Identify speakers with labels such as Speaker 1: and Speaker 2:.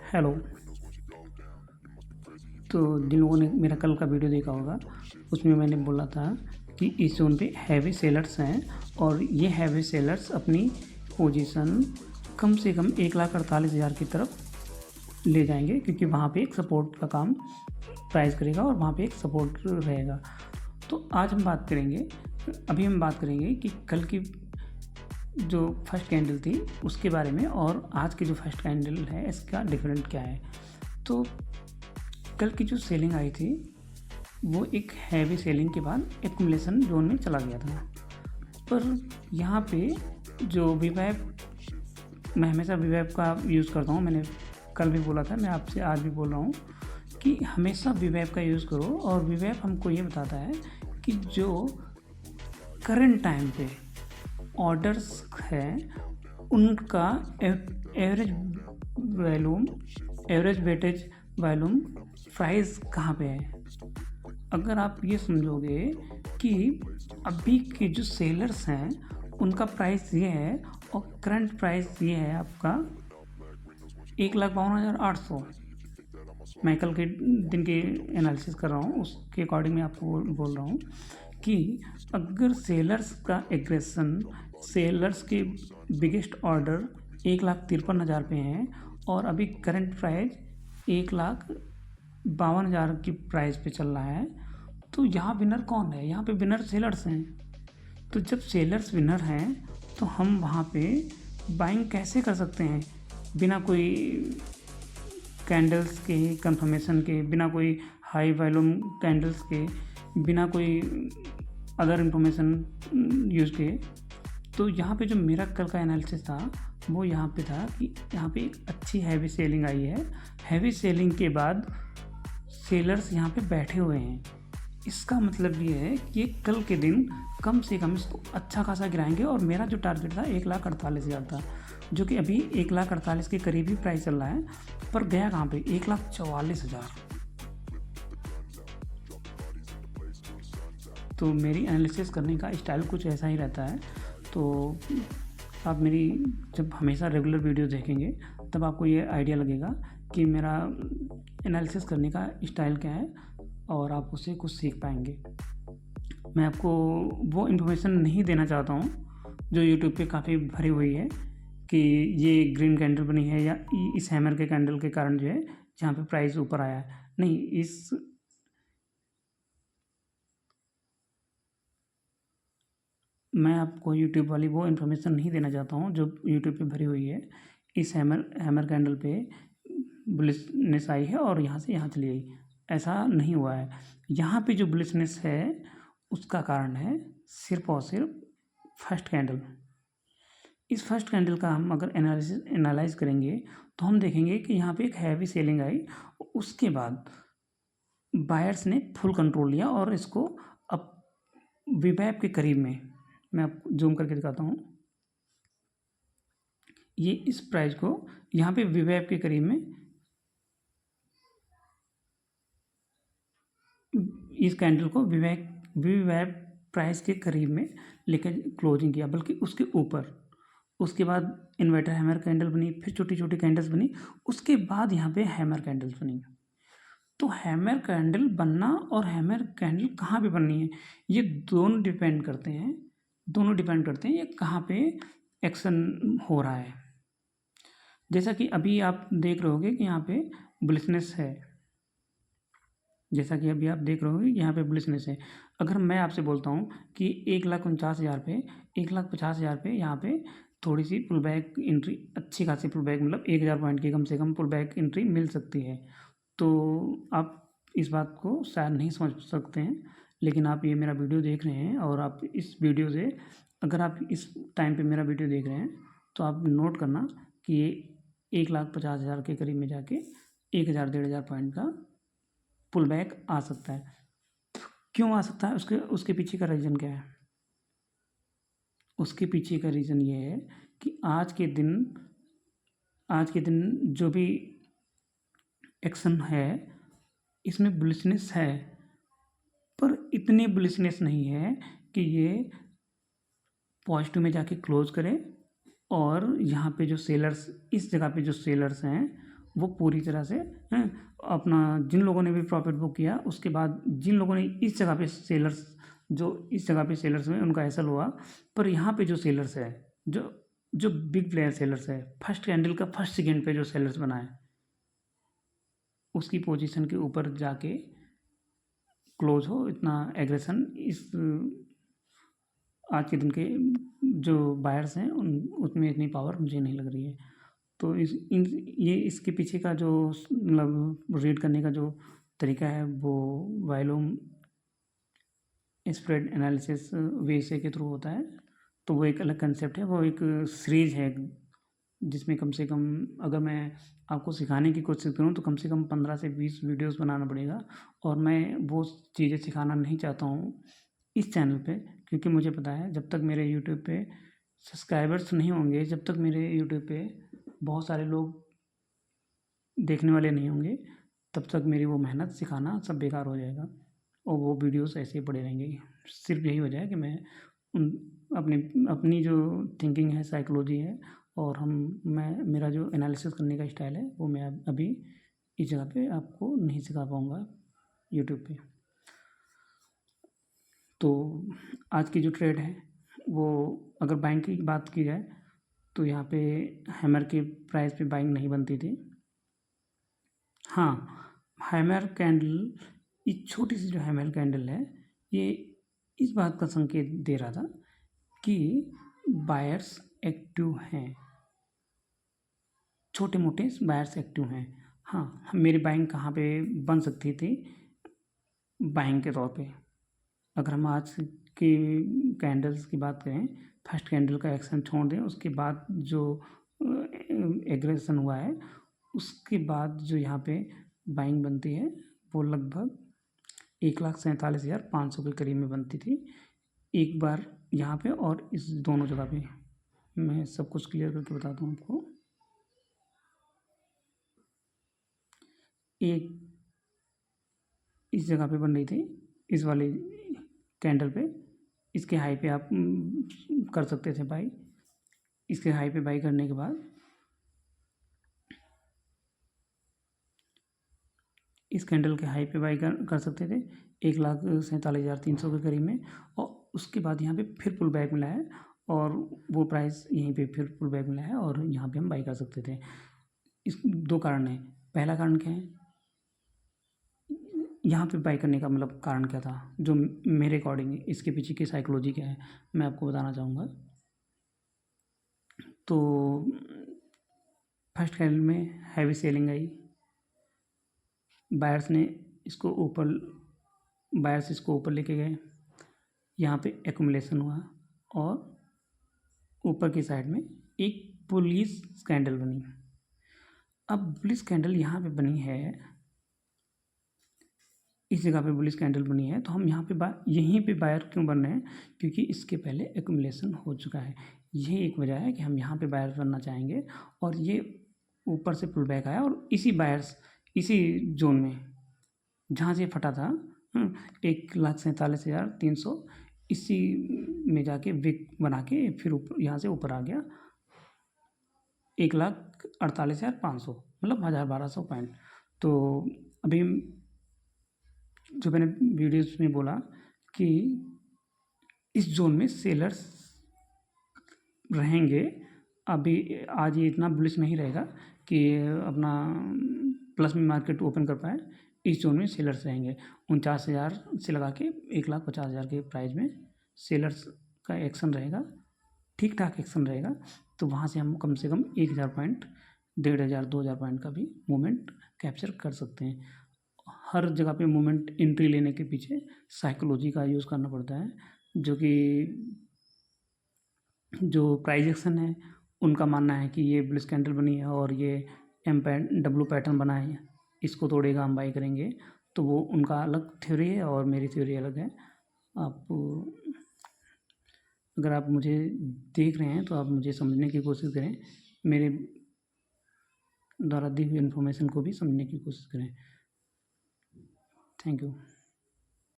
Speaker 1: Hello. तो जिन लोगों ने मेरा कल का वीडियो देखा होगा, उसमें मैंने बोला था कि इस ज़ोन पे हैवी सेलर्स हैं और ये हैवी सेलर्स अपनी पोजीशन कम से कम 1,48,000 की तरफ ले जाएंगे, क्योंकि वहाँ पे एक सपोर्ट का काम प्राइस करेगा और वहाँ पे एक सपोर्ट रहेगा। तो आज हम बात करेंगे कि कल की जो फर्स्ट कैंडल थी उसके बारे में, और आज की जो फर्स्ट कैंडल है इसका डिफरेंट क्या है। तो कल की जो सेलिंग आई थी वो एक हैवी सेलिंग के बाद एक्यूमुलेशन जोन में चला गया था। पर यहाँ पे जो वीवैप, मैं हमेशा वीवैप का यूज़ करता हूँ, मैंने कल भी बोला था, मैं आपसे आज भी बोल रहा हूँ कि हमेशा वीवैप का यूज़ करो। और वीवैप हमको ये बताता है कि जो करंट टाइम पे ऑर्डर्स हैं उनका average volume, average weightage volume price कहाँ पे है। अगर आप ये समझोगे कि अभी के जो सेलर्स हैं उनका प्राइस ये है और करंट प्राइस ये है आपका 1,52,800, मैं कल के दिन की एनालिसिस कर रहा हूँ उसके अकॉर्डिंग मैं आपको बोल रहा हूँ कि अगर सेलर्स का एग्रेशन, सेलर्स के बिगेस्ट ऑर्डर 1,53,000 पे हैं और अभी करंट प्राइस 1,52,000 की प्राइस पे चल रहा है, तो यहाँ विनर कौन है? यहाँ पे विनर सेलर्स हैं। तो जब सेलर्स विनर हैं तो हम वहाँ पे बाइंग कैसे कर सकते हैं बिना कोई कैंडल्स के कंफर्मेशन के, बिना कोई हाई वॉल्यूम कैंडल्स के, बिना कोई अदर इंफॉर्मेशन यूज़ के। तो यहाँ पे जो मेरा कल का एनालिसिस था वो यहाँ पे था कि यहाँ पे एक अच्छी हैवी सेलिंग आई है। हैवी सेलिंग के बाद सेलर्स यहाँ पे बैठे हुए हैं। इसका मतलब ये है कि कल के दिन कम से कम इसको अच्छा खासा गिराएंगे। और मेरा जो टारगेट था 1,48,000 था, जो कि अभी 1,48,000 के करीब ही प्राइस चल रहा है, पर गया कहाँ पे 1,44,000। तो मेरी एनालिसिस करने का स्टाइल कुछ ऐसा ही रहता है। तो आप मेरी जब हमेशा रेगुलर वीडियो देखेंगे तब आपको ये आइडिया लगेगा कि मेरा एनालिसिस करने का स्टाइल क्या है और आप उससे कुछ सीख पाएंगे। मैं आपको वो इन्फॉर्मेशन नहीं देना चाहता हूँ जो यूट्यूब पे काफ़ी भरी हुई है कि ये ग्रीन कैंडल बनी है या इस हैमर के कैंडल के कारण जो है जहाँ पे प्राइस ऊपर आया है। नहीं, मैं आपको यूट्यूब वाली वो इन्फॉर्मेशन नहीं देना चाहता हूँ जो यूट्यूब पे भरी हुई है। इस हैमर कैंडल पे बुलिशनेस आई है और यहाँ से यहाँ चली गई, ऐसा नहीं हुआ है। यहाँ पे जो बुलिशनेस है उसका कारण है सिर्फ और सिर्फ फर्स्ट कैंडल। इस फर्स्ट कैंडल का हम अगर एनालाइज करेंगे तो हम देखेंगे कि यहाँ पे एक हैवी सेलिंग आई, उसके बाद बायर्स ने फुल कंट्रोल लिया और इसको अब वीवैप के करीब में, मैं आपको जूम करके दिखाता हूँ, ये इस प्राइस को यहाँ पे वीवैप के करीब में, इस कैंडल को वीवैप प्राइस के करीब में लेकर क्लोजिंग किया, बल्कि उसके ऊपर। उसके बाद इन्वर्टर हैमर कैंडल बनी, फिर छोटी छोटी कैंडल्स बनी, उसके बाद यहाँ पे हैमर कैंडल्स बनी। तो हैमर कैंडल बनना और हैमर कैंडल कहाँ पे बननी है, ये दोनों डिपेंड करते हैं ये कहाँ पे एक्शन हो रहा है। जैसा कि अभी आप देख रहे होगे कि यहाँ पे बुलिशनेस है, अगर मैं आपसे बोलता हूँ कि 1,49,000 पे, 1,50,000 पे यहाँ पे थोड़ी सी पुल बैक एंट्री, अच्छी खासी पुल बैक, मतलब 1,000 पॉइंट की कम से कम पुल बैक एंट्री मिल सकती है, तो आप इस बात को शायद नहीं समझ सकते हैं। लेकिन आप ये मेरा वीडियो देख रहे हैं और आप इस वीडियो से, अगर आप इस टाइम पे मेरा वीडियो देख रहे हैं तो आप नोट करना कि ये 1,50,000 के करीब में जाके 1,000 1,500 पॉइंट का पुल बैक आ सकता है। क्यों आ सकता है? उसके पीछे का रीज़न क्या है? उसके पीछे का रीज़न ये है कि आज के दिन जो भी एक्शन है इसमें बुलिशनेस है, पर इतनी बुलिशनेस नहीं है कि ये पॉजिटिव में जाके क्लोज करे। और यहाँ पे जो सेलर्स, इस जगह पे जो सेलर्स हैं वो पूरी तरह से अपना जिन लोगों ने भी प्रॉफिट बुक किया, उसके बाद जिन लोगों ने इस जगह पे सेलर्स, जो इस जगह पे सेलर्स में उनका एसल हुआ, पर यहाँ पे जो सेलर्स है, जो जो बिग प्लेयर सेलर्स है, फर्स्ट कैंडल का फर्स्ट सेकेंड पे जो सेलर्स बनाए, उसकी पोजीशन के ऊपर जाके क्लोज हो, इतना एग्रेशन इस आज के दिन के जो बायर्स हैं उसमें इतनी पावर मुझे नहीं लग रही है। तो ये इसके पीछे का जो मतलब रीड करने का जो तरीका है वो वाइलोम स्प्रेड एनालिसिस वीएसए के थ्रू होता है। तो वो एक अलग कंसेप्ट है, वो एक सीरीज है जिसमें कम से कम अगर मैं आपको सिखाने की कोशिश करूँ तो कम से कम 15 से 20 वीडियोस बनाना पड़ेगा। और मैं वो चीज़ें सिखाना नहीं चाहता हूँ इस चैनल पे, क्योंकि मुझे पता है जब तक मेरे यूट्यूब पे सब्सक्राइबर्स नहीं होंगे, जब तक मेरे यूट्यूब पे बहुत सारे लोग देखने वाले नहीं होंगे, तब तक मेरी वो मेहनत सिखाना सब बेकार हो जाएगा और वो वीडियोस ऐसे ही पड़े रहेंगे। सिर्फ यही वजह है कि मैं अपनी जो थिंकिंग है, साइकोलॉजी है, और मैं मेरा जो एनालिसिस करने का स्टाइल है वो मैं अभी इस जगह पे आपको नहीं सिखा पाऊँगा यूट्यूब पे। तो आज की जो ट्रेड है वो अगर बाइंग की बात की जाए तो यहाँ पे हैमर के प्राइस पे बाइंग नहीं बनती थी। हाँ, हैमर कैंडल, ये छोटी सी जो हैमर कैंडल है, ये इस बात का संकेत दे रहा था कि बायर्स एक्टिव हैं, छोटे मोटे बायर्स एक्टिव हैं। हाँ, मेरी बाइंग कहाँ पे बन सकती थी बाइंग के तौर पे, अगर हम आज की कैंडल्स की बात करें, फर्स्ट कैंडल का एक्शन छोड़ दें, उसके बाद जो एग्रेशन हुआ है, उसके बाद जो यहाँ पे बाइंग बनती है वो लगभग 1,47,500 के करीब में बनती थी एक बार यहाँ पे और इस दोनों जगह पे। मैं सब कुछ क्लियर करके बताता हूँ आपको। एक इस जगह पे बन रही थी, इस वाले कैंडल पे, इसके हाई पे आप कर सकते थे बाई। इसके हाई पे बाई करने के बाद इस कैंडल के हाई पे बाई कर सकते थे 1,47,300 के करीब में, और उसके बाद यहाँ पे फिर पुल बैक मिला है और वो प्राइस यहीं पे फिर पुल बैक मिला है और यहाँ पे हम बाई कर सकते थे। इस दो कारण हैं। पहला कारण क्या है, यहाँ पे बाई करने का मतलब कारण क्या था, जो मेरे अकॉर्डिंग इसके पीछे की साइकोलॉजी क्या है मैं आपको बताना चाहूँगा। तो फर्स्ट कैंडल में हैवी सेलिंग आई, बायर्स इसको ऊपर लेके गए, यहाँ पे एक्यूमुलेशन हुआ और ऊपर की साइड में एक बुलिश कैंडल बनी। अब बुलिश कैंडल यहाँ पे बनी है, इस जगह पे बुलिश कैंडल बनी है, तो हम यहाँ पे यहीं पे बायर क्यों बन रहे हैं, क्योंकि इसके पहले एक्यूमुलेशन हो चुका है। यही एक वजह है कि हम यहाँ पे बायर बनना चाहेंगे। और ये ऊपर से पुल बैक आया और इसी जोन में जहाँ से फटा था 1,47,300, इसी में जाके विक बना के फिर यहाँ से ऊपर आ गया 1,48,500, मतलब 1,1200 पॉइंट। तो अभी जो मैंने वीडियोस में बोला कि इस जोन में सेलर्स रहेंगे, अभी आज ये इतना बुलिश नहीं रहेगा कि अपना प्लस में मार्केट ओपन कर पाए। इस जोन में सेलर्स रहेंगे 49,000 से लगा के 1,50,000 के प्राइस में सेलर्स का एक्शन रहेगा, ठीक ठाक एक्शन रहेगा। तो वहाँ से हम कम से कम 1,000 पॉइंट, 1,500, 2,000 पॉइंट का भी मूवमेंट कैप्चर कर सकते हैं। हर जगह पे मूवमेंट एंट्री लेने के पीछे साइकोलॉजी का यूज़ करना पड़ता है, जो कि जो प्राइस एक्शन है उनका मानना है कि ये बुलिश कैंडल बनी है और ये W पैटर्न बना है, इसको तोड़ेगा हम बाई करेंगे। तो वो उनका अलग थ्योरी है और मेरी थ्योरी अलग है। अगर आप मुझे देख रहे हैं तो आप मुझे समझने की कोशिश करें, मेरे द्वारा दी हुई इन्फॉर्मेशन को भी समझने की कोशिश करें। Thank you.